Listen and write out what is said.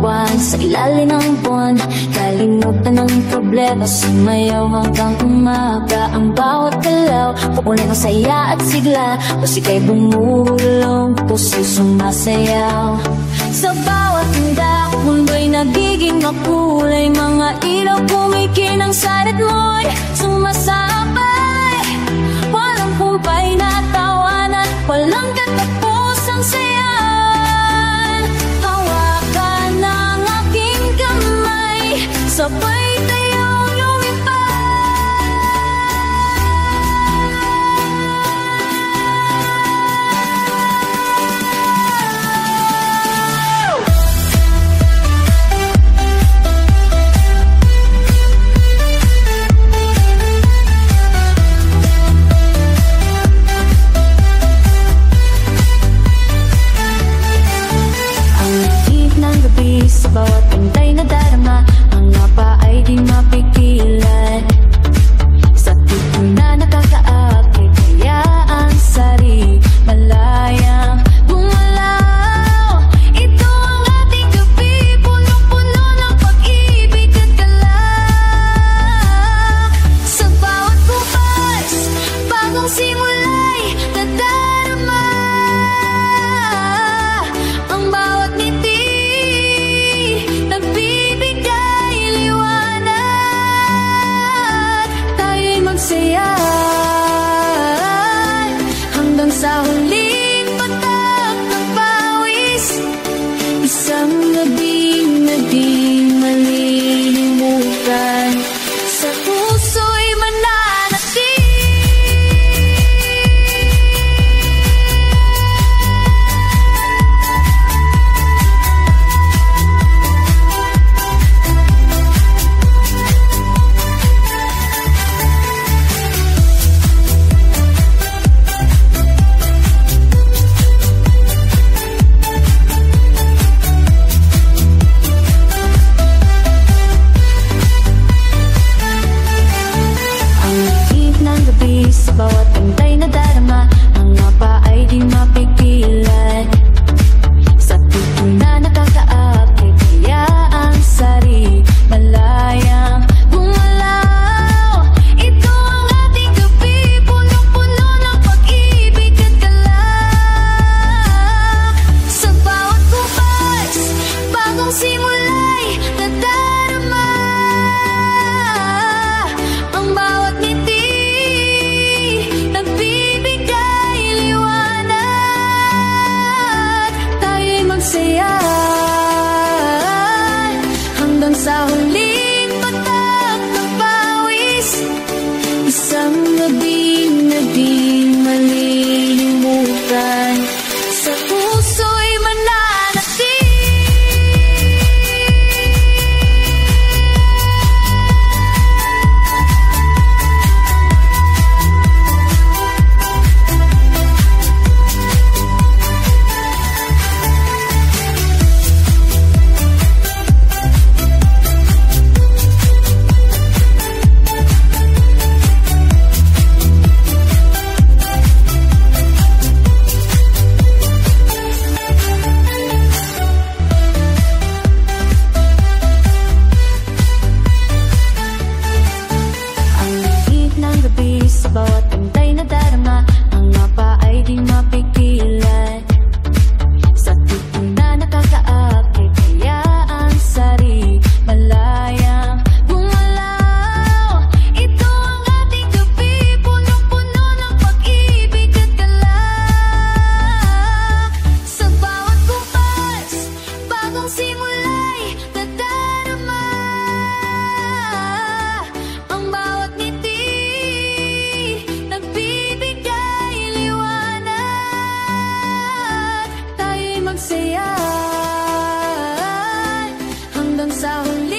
buwan sa ilalim ng buwan. Kalimutan ng problema, sumayaw hanggang umaga. Ang bawat galaw, pupunin ng saya at sigla. Musika'y bumulong, puso'y sumasayaw. Sa bawat tindak, mundo'y nagiging makulay. Mga ilaw kumikinang sarit mo'y sumasabay. Walang kumpay na tawanan, walang katapusang sayan. Hawakan ng aking kamay, sabay tayong lumipad. Sa bawat pantay na darama, ang ngapa ay di mapigilan. Sa tituloy na nakakaakit, kaya ang sari malayang gumalaw. Ito ang ating gabi, punong-puno ng pag-ibig at galak. Sa bawat bukas, bagong simula'y nadarama. Ang bawat ngiti nagbibigay liwanag. Tayo'y magsaya hanggang sa huling patak ng pawis. Isang gabing na di malilimutan, sa puso'y mananatili. Sa bawat pantay na darama, ang ngapa ay di mapigilan. Sa tituloy na nakakaakit, kaya ang sari malayang gumalaw. Ito ang ating gabi, punong-puno ng pag-ibig at galak. Sa bawat bukas, bagong simula'y nadarama. Ang bawat ngiti nagbibigay liwanag. Tayo'y magsaya hanggang sa huling patak ng pawis. Isang gabi na di malilimutan, sa puso'y mananatili. Sa bawat pantay na darama, ang ngapa ay di mapigilan. Sa tituloy na nakakaakit, kaya ang sari malayang gumalaw. Ito ang ating gabi, punong-puno ng pag-ibig at galak. Sa bawat bukas, bagong simula'y nadarama. Ang bawat ngiti nagbibigay liwanag. Tayo'y magsaya hanggang sa huli.